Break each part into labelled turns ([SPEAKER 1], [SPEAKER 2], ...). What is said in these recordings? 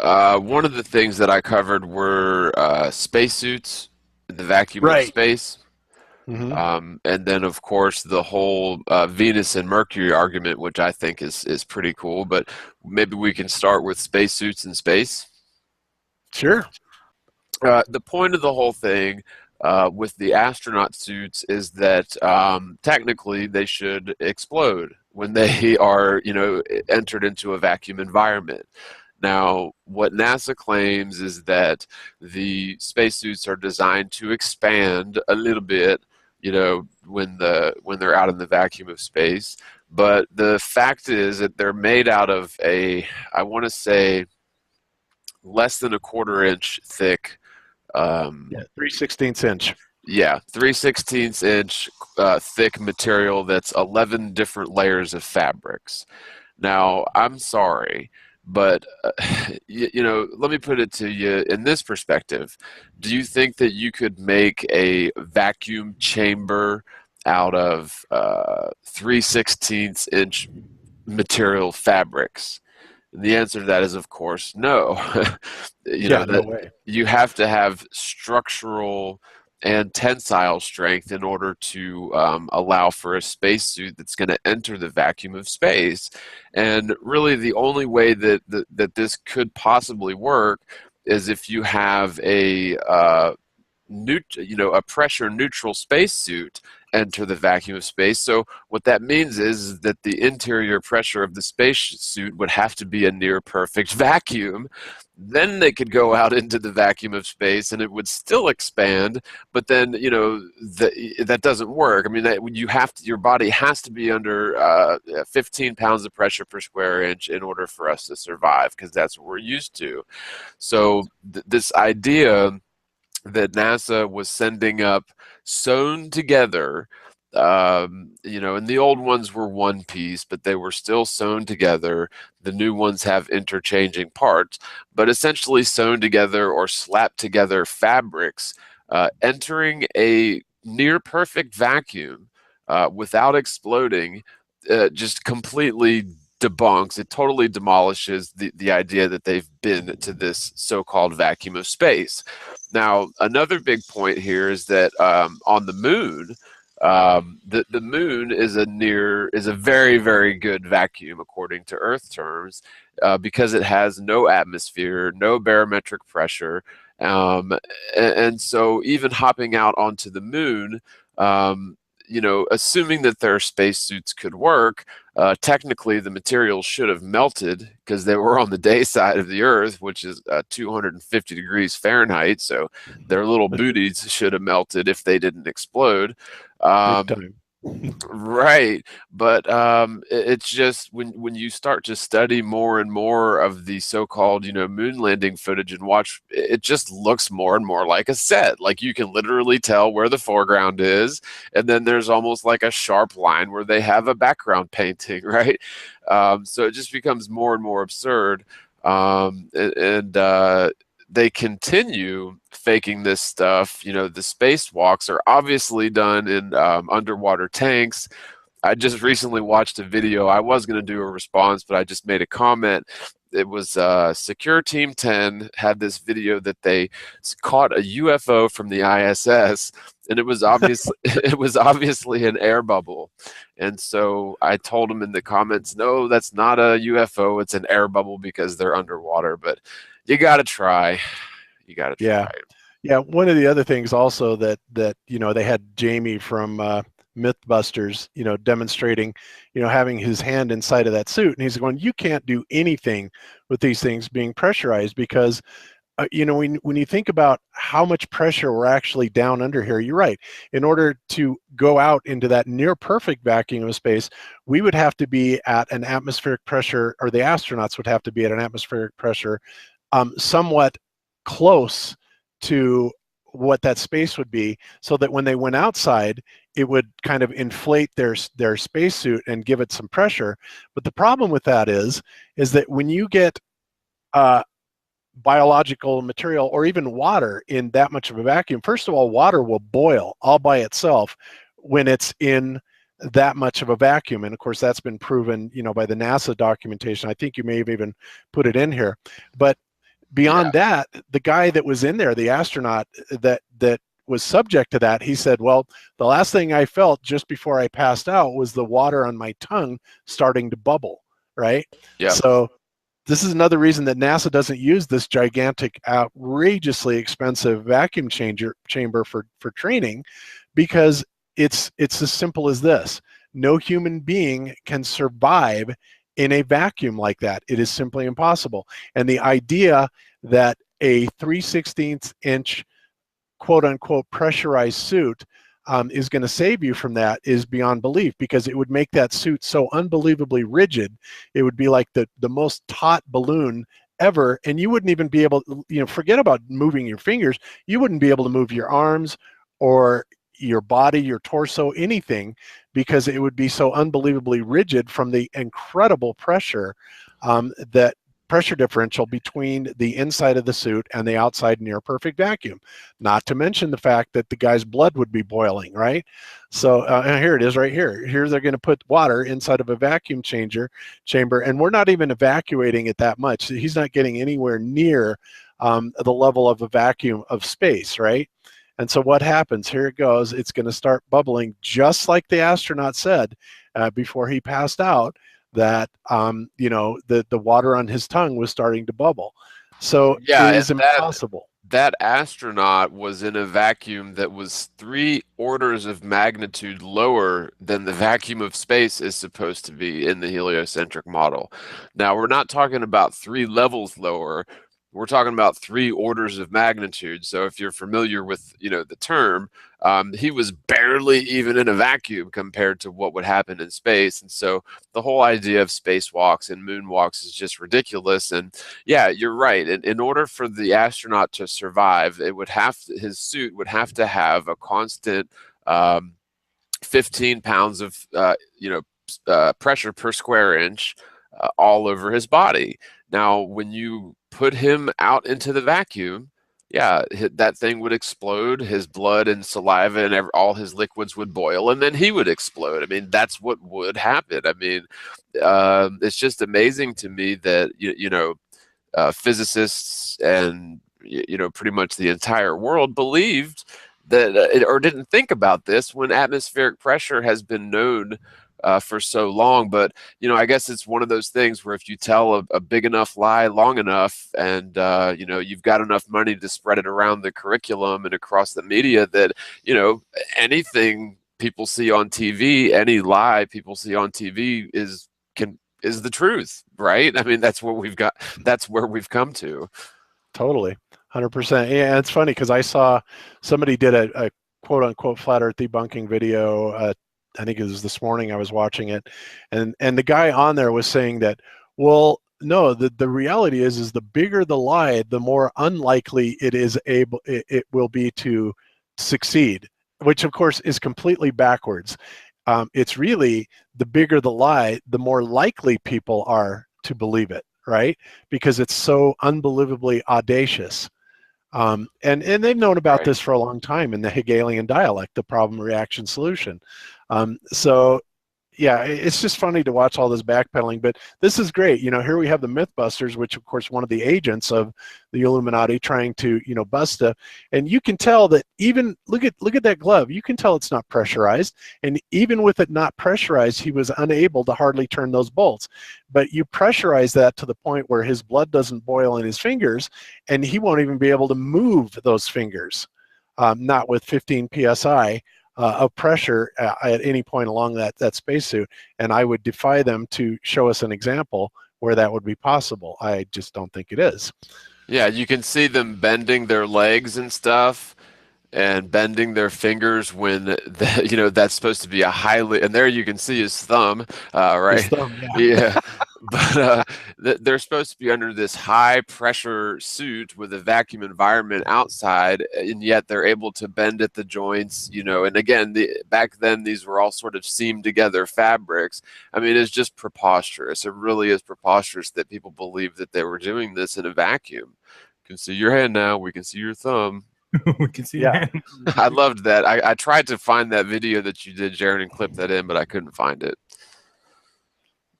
[SPEAKER 1] One of the things that I covered were spacesuits in the vacuum of space. And then, of course, the whole Venus and Mercury argument, which I think is pretty cool. But maybe we can start with spacesuits in space.
[SPEAKER 2] Sure.
[SPEAKER 1] The point of the whole thing with the astronaut suits is that technically they should explode when they are, entered into a vacuum environment. Now, what NASA claims is that the spacesuits are designed to expand a little bit, when they're out in the vacuum of space. But the fact is that they're made out of I want to say, less than a 1/4 inch thick.
[SPEAKER 2] 3/16 inch.
[SPEAKER 1] Yeah, 3/16 inch thick material that's 11 different layers of fabrics. Now, I'm sorry, but let me put it to you in this perspective. Do you think that you could make a vacuum chamber out of 3/16 inch material fabrics? And the answer to that is, of course, no.
[SPEAKER 2] No way.
[SPEAKER 1] You have to have structural and tensile strength in order to allow for a spacesuit that's going to enter the vacuum of space. And really, the only way that this could possibly work is if you have a pressure neutral spacesuit enter the vacuum of space. So what that means is that the interior pressure of the spacesuit would have to be a near perfect vacuum. Then they could go out into the vacuum of space and it would still expand, but then that doesn't work. I mean, your body has to be under 15 pounds of pressure per square inch in order for us to survive, because that's what we're used to. So this idea that NASA was sending up sewn together, and the old ones were one piece, but they were still sewn together. The new ones have interchanging parts, but essentially sewn together or slapped together fabrics, entering a near perfect vacuum without exploding, just completely debunks, it totally demolishes the idea that they've been to this so-called vacuum of space. Now, another big point here is that on the moon, the moon is a very, very good vacuum according to Earth terms, because it has no atmosphere, no barometric pressure, and so even hopping out onto the moon, assuming that their spacesuits could work, technically the materials should have melted because they were on the day side of the Earth, which is 250 degrees Fahrenheit. So their little booties should have melted if they didn't explode. Right, but it's just when you start to study more and more of the so-called moon landing footage and watch, it just looks more and more like a set. Like you can literally tell where the foreground is, and then there's almost like a sharp line where they have a background painting, right? So it just becomes more and more absurd, they continue faking this stuff. The spacewalks are obviously done in underwater tanks. I just recently watched a video. I was going to do a response, but I just made a comment. It was Secure Team 10 had this video that they caught a UFO from the ISS, and it was obviously an air bubble. And so I told them in the comments, no, that's not a UFO. It's an air bubble because they're underwater. But you got to try. You got to try.
[SPEAKER 2] Yeah. One of the other things also that they had Jamie from Mythbusters, demonstrating, having his hand inside of that suit, and he's going, you can't do anything with these things being pressurized because, when you think about how much pressure we're actually down under here, you're right. In order to go out into that near perfect vacuum of space, we would have to be at an atmospheric pressure, or the astronauts would have to be at an atmospheric pressure somewhat close to what that space would be, so that when they went outside, it would kind of inflate their spacesuit and give it some pressure. But the problem with that is that when you get biological material or even water in that much of a vacuum, first of all, water will boil all by itself when it's in that much of a vacuum. And of course, that's been proven, by the NASA documentation. I think you may have even put it in here. But beyond that, the guy that was in there, the astronaut that was subject to that, he said, well, the last thing I felt just before I passed out was the water on my tongue starting to bubble, right?
[SPEAKER 1] Yeah.
[SPEAKER 2] So this is another reason that NASA doesn't use this gigantic, outrageously expensive vacuum chamber for training, because it's as simple as this. No human being can survive in a vacuum like that. It is simply impossible. And the idea that a 3/16 inch quote unquote pressurized suit is going to save you from that is beyond belief, because it would make that suit so unbelievably rigid. It would be like the most taut balloon ever, and you wouldn't even be able, forget about moving your fingers. You wouldn't be able to move your arms or your body, your torso, anything, because it would be so unbelievably rigid from the incredible pressure, that pressure differential between the inside of the suit and the outside near perfect vacuum. Not to mention the fact that the guy's blood would be boiling, right? So and here it is right here. Here they're going to put water inside of a vacuum chamber, and we're not even evacuating it that much. He's not getting anywhere near the level of a vacuum of space, right? And so what happens? Here it goes. It's going to start bubbling, just like the astronaut said before he passed out, that the water on his tongue was starting to bubble. So it is impossible.
[SPEAKER 1] That astronaut was in a vacuum that was 3 orders of magnitude lower than the vacuum of space is supposed to be in the heliocentric model. Now, we're not talking about 3 levels lower. We're talking about 3 orders of magnitude. So if you're familiar with, the term, he was barely even in a vacuum compared to what would happen in space. And so the whole idea of spacewalks and moonwalks is just ridiculous. And yeah, you're right. In order for the astronaut to survive, his suit would have to have a constant 15 pounds of, pressure per square inch all over his body. Now, when you put him out into the vacuum, that thing would explode. His blood and saliva and all his liquids would boil, and then he would explode. I mean, that's what would happen. I mean, it's just amazing to me that physicists and pretty much the entire world believed that or didn't think about this when atmospheric pressure has been known for so long. But I guess it's one of those things where if you tell a big enough lie long enough, and you've got enough money to spread it around the curriculum and across the media, that anything people see on TV, any lie people see on TV is the truth, right? I mean, that's what we've got. That's where we've come to.
[SPEAKER 2] Totally, 100%. Yeah, it's funny because I saw somebody did a quote unquote flat Earth debunking video. I think it was this morning I was watching it, and the guy on there was saying that, well, no, the reality is the bigger the lie, the more unlikely it will be to succeed, which of course is completely backwards. It's really the bigger the lie, the more likely people are to believe it, right? Because it's so unbelievably audacious. And they've known about this for a long time in the Hegelian dialect, the problem, reaction, solution. So yeah, it's just funny to watch all this backpedaling, but this is great. Here we have the Mythbusters, which of course one of the agents of the Illuminati trying to, bust stuff. And you can tell that even, look at that glove. You can tell it's not pressurized. And even with it not pressurized, he was unable to hardly turn those bolts. But you pressurize that to the point where his blood doesn't boil in his fingers, and he won't even be able to move those fingers, not with 15 PSI. Of pressure at any point along that spacesuit, and I would defy them to show us an example where that would be possible. I just don't think it is.
[SPEAKER 1] Yeah, you can see them bending their legs and stuff, and bending their fingers when that's supposed to be a highly, and there you can see his thumb, right?
[SPEAKER 2] His thumb,
[SPEAKER 1] yeah. But they're supposed to be under this high pressure suit with a vacuum environment outside, and yet they're able to bend at the joints, and again, back then these were all sort of seamed together fabrics. I mean, it's just preposterous. It really is preposterous that people believe that they were doing this in a vacuum. You can see your hand now, we can see your thumb.
[SPEAKER 3] We can see that.
[SPEAKER 1] I loved that. I tried to find that video that you did, Jared, and clip that in, but I couldn't find it.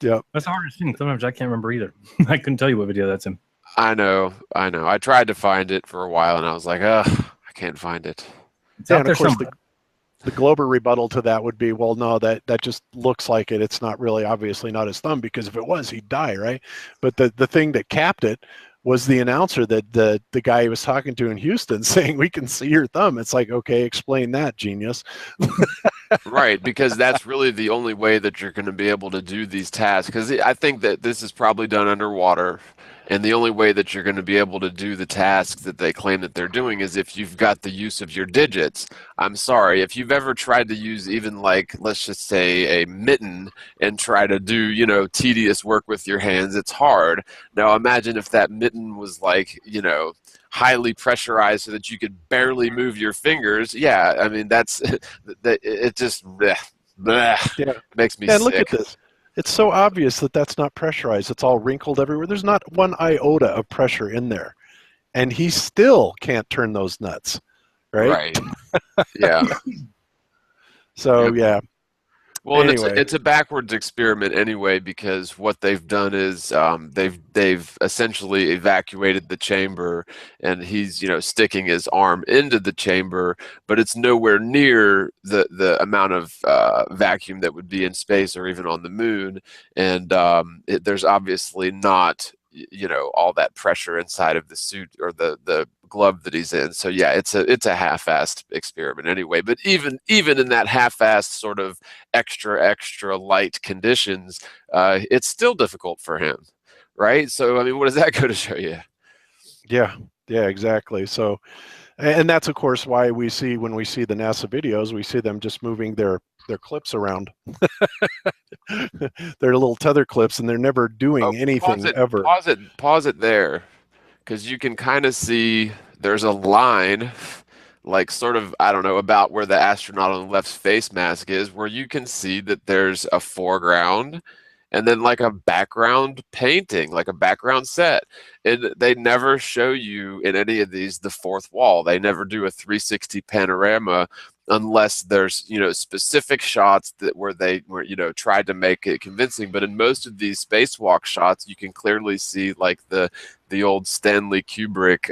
[SPEAKER 2] Yeah,
[SPEAKER 3] that's hard to see. Sometimes I can't remember either. I couldn't tell you what video that's in.
[SPEAKER 1] I know. I tried to find it for a while, and I was like, ugh, I can't find it.
[SPEAKER 3] It's out
[SPEAKER 2] and
[SPEAKER 3] there
[SPEAKER 2] of course,
[SPEAKER 3] somewhere.
[SPEAKER 2] the Glober rebuttal to that would be, well, no, that just looks like it. It's not really, obviously not his thumb, because if it was, he'd die, right? But the thing that capped it was the announcer, that the guy he was talking to in Houston, saying, we can see your thumb. It's like, okay, explain that, genius.
[SPEAKER 1] Right, because that's really the only way that you're going to be able to do these tasks. Because I think that this is probably done underwater, and the only way that you're going to be able to do the tasks that they claim that they're doing is if you've got the use of your digits. I'm sorry, if you've ever tried to use even, like, let's just say a mitten and try to do, you know, tedious work with your hands, it's hard. Now imagine if that mitten was, like, you know, highly pressurized so that you could barely move your fingers. Yeah, I mean, that's it just
[SPEAKER 2] Yeah.
[SPEAKER 1] makes me
[SPEAKER 2] And
[SPEAKER 1] sick.
[SPEAKER 2] look at this. It's so obvious that that's not pressurized. It's all wrinkled everywhere. There's not one iota of pressure in there. And he still can't turn those nuts, right?
[SPEAKER 1] Yeah.
[SPEAKER 2] So,
[SPEAKER 1] Yep.
[SPEAKER 2] yeah.
[SPEAKER 1] Well, and
[SPEAKER 2] Anyway.
[SPEAKER 1] it's a backwards experiment anyway, because what they've done is they've essentially evacuated the chamber, and he's, you know, sticking his arm into the chamber, but it's nowhere near the amount of vacuum that would be in space or even on the moon, and there's obviously not, you know, all that pressure inside of the suit or the glove that he's in. So yeah, it's a half-assed experiment anyway. But even in that half-assed sort of extra light conditions, it's still difficult for him, right? So I mean, what does that go to show you?
[SPEAKER 2] Yeah, exactly. So, and that's of course why we see, when we see the NASA videos, we see them just moving their clips around. They're little tether clips, and they're never doing anything ever.
[SPEAKER 1] Pause it there, because you can kind of see there's a line, like sort of, I don't know, about where the astronaut on the left's face mask is, where you can see that there's a foreground and then like a background painting, like a background set. And they never show you in any of these the fourth wall. They never do a 360 panorama unless there's, you know, specific shots that where you know, tried to make it convincing. But in most of these spacewalk shots, you can clearly see like the old Stanley Kubrick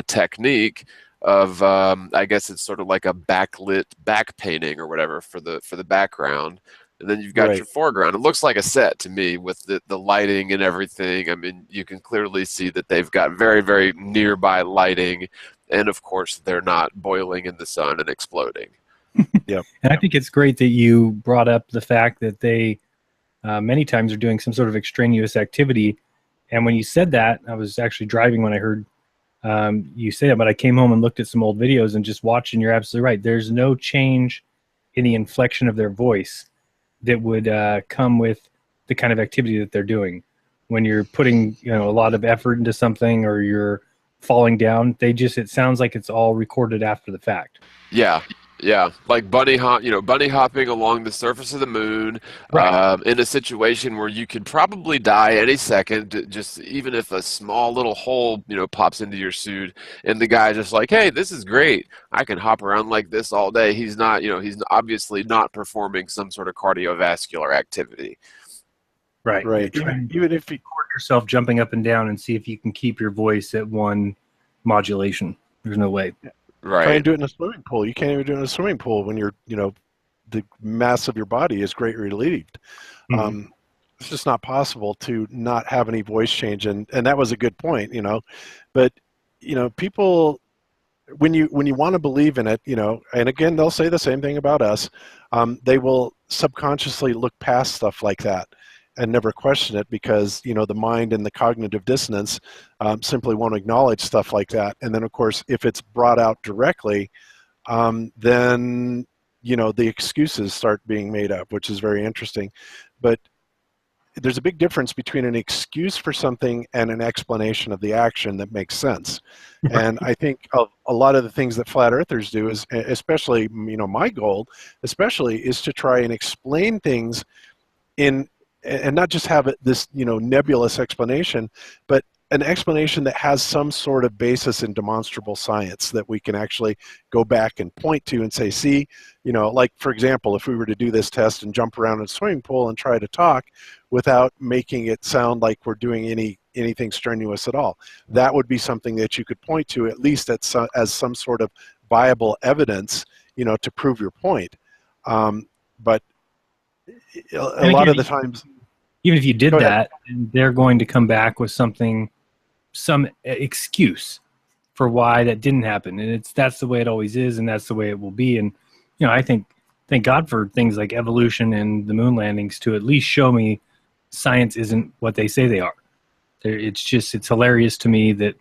[SPEAKER 1] technique of I guess it's sort of like a backlit back painting or whatever for the background. And then you've got
[SPEAKER 2] Right.
[SPEAKER 1] your foreground. It looks like a set to me with the lighting and everything. I mean, you can clearly see that they've got very, very nearby lighting. And of course, they're not boiling in the sun and exploding.
[SPEAKER 2] Yep.
[SPEAKER 3] And I think it's great that you brought up the fact that they many times are doing some sort of extraneous activity. And when you said that, I was actually driving when I heard you say it, but I came home and looked at some old videos and just watched, and you're absolutely right. There's no change in the inflection of their voice that would come with the kind of activity that they're doing. When you're putting, you know, a lot of effort into something, or you're falling down, it sounds like it's all recorded after the fact.
[SPEAKER 1] Yeah. Yeah, like bunny hopping along the surface of the moon,
[SPEAKER 3] Right.
[SPEAKER 1] in a situation where you could probably die any second, just even if a small little hole, you know, pops into your suit, and the guy's just like, hey, this is great. I can hop around like this all day. He's not, you know, he's obviously not performing some sort of cardiovascular activity.
[SPEAKER 3] Right.
[SPEAKER 2] Right. Even if you
[SPEAKER 3] Record yourself jumping up and down and see if you can keep your voice at one modulation. There's no way.
[SPEAKER 2] try
[SPEAKER 1] Right.
[SPEAKER 2] and do it in a swimming pool, you can't even do it in a swimming pool when you're, you know, the mass of your body is greatly relieved.
[SPEAKER 3] Mhm.
[SPEAKER 2] It's just not possible to not have any voice change, and that was a good point, you know. But you know, people, when you want to believe in it, you know, and again, they'll say the same thing about us. They will subconsciously look past stuff like that and never question it, because you know the mind and the cognitive dissonance simply won't acknowledge stuff like that. And then, of course, if it's brought out directly, then you know the excuses start being made up, which is very interesting. But there's a big difference between an excuse for something and an explanation of the action that makes sense. And I think a lot of the things that flat earthers do is, especially, you know, my goal especially, is to try and explain things in, and not just have it this, you know, nebulous explanation, but an explanation that has some sort of basis in demonstrable science that we can actually go back and point to and say, see, you know, like for example, if we were to do this test and jump around in a swimming pool and try to talk without making it sound like we're doing any anything strenuous at all. That would be something that you could point to, at least as some sort of viable evidence, you know, to prove your point. But a lot of the times,
[SPEAKER 3] even if you did that, they're going to come back with some excuse for why that didn't happen, and that's the way it always is, and that's the way it will be. And you know, I thank God for things like evolution and the moon landings to at least show me science isn't what they say they are. It's hilarious to me that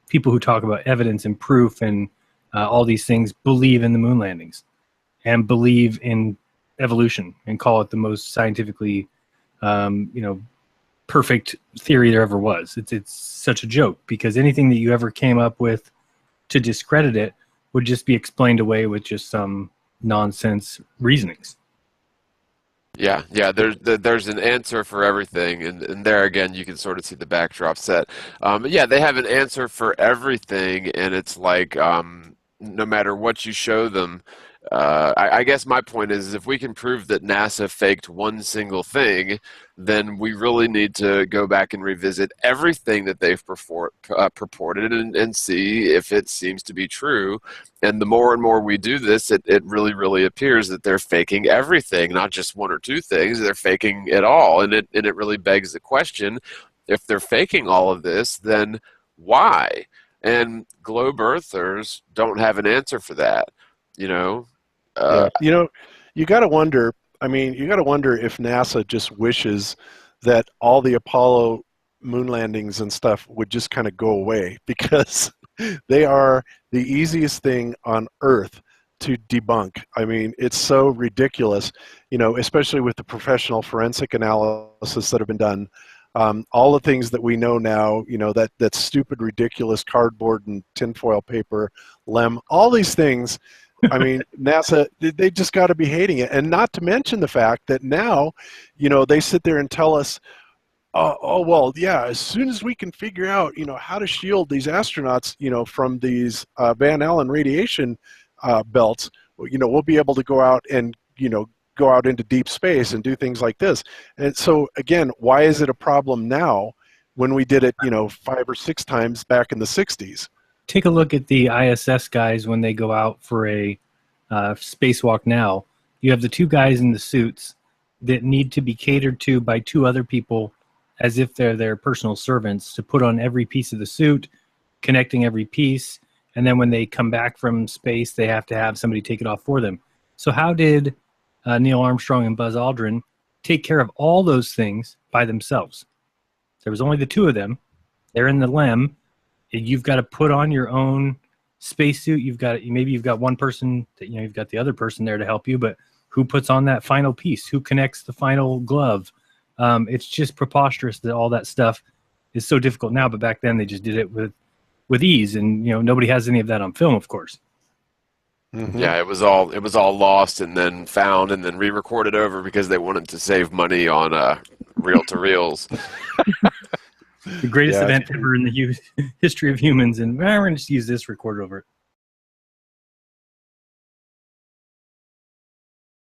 [SPEAKER 3] people who talk about evidence and proof and all these things believe in the moon landings and believe in evolution and call it the most scientifically, you know, perfect theory there ever was. It's such a joke, because anything that you ever came up with to discredit it would just be explained away with just some nonsense reasonings.
[SPEAKER 1] Yeah, there's an answer for everything, and there again you can sort of see the backdrop set. Yeah, they have an answer for everything, and it's like no matter what you show them, I guess my point is, if we can prove that NASA faked one single thing, then we really need to go back and revisit everything that they've purported and see if it seems to be true. And the more and more we do this, it really appears that they're faking everything, not just one or two things. They're faking it all, and it really begs the question: if they're faking all of this, then why? And globe earthers don't have an answer for that, you know.
[SPEAKER 2] Yeah. You know, you got to wonder. I mean, you got to wonder if NASA just wishes that all the Apollo moon landings and stuff would just kind of go away, because they are the easiest thing on Earth to debunk. I mean, it's so ridiculous, you know, especially with the professional forensic analysis that have been done. All the things that we know now, you know, that stupid, ridiculous cardboard and tinfoil paper, LEM, all these things. I mean, NASA, they just got to be hating it. And not to mention the fact that now, you know, they sit there and tell us, oh, well, yeah, as soon as we can figure out, you know, how to shield these astronauts, you know, from these Van Allen radiation belts, you know, we'll be able to go out and, you know, go out into deep space and do things like this. And so, again, why is it a problem now when we did it, you know, 5 or 6 times back in the 60s?
[SPEAKER 3] Take a look at the ISS guys when they go out for a spacewalk now. You have the 2 guys in the suits that need to be catered to by 2 other people as if they're their personal servants, to put on every piece of the suit, connecting every piece, and then when they come back from space, they have to have somebody take it off for them. So how did Neil Armstrong and Buzz Aldrin take care of all those things by themselves? There was only the 2 of them. They're in the LEM. You've got to put on your own spacesuit. Maybe you've got one person that, you know, you've got the other person there to help you, but who puts on that final piece? Who connects the final glove? It's just preposterous that all that stuff is so difficult now, but back then they just did it with ease, and you know, nobody has any of that on film, of course.
[SPEAKER 2] Mm-hmm.
[SPEAKER 1] Yeah, it was all lost and then found and then re-recorded over because they wanted to save money on reel-to-reels.
[SPEAKER 3] The greatest event ever in the history of humans, and we're going to just use this, record over it.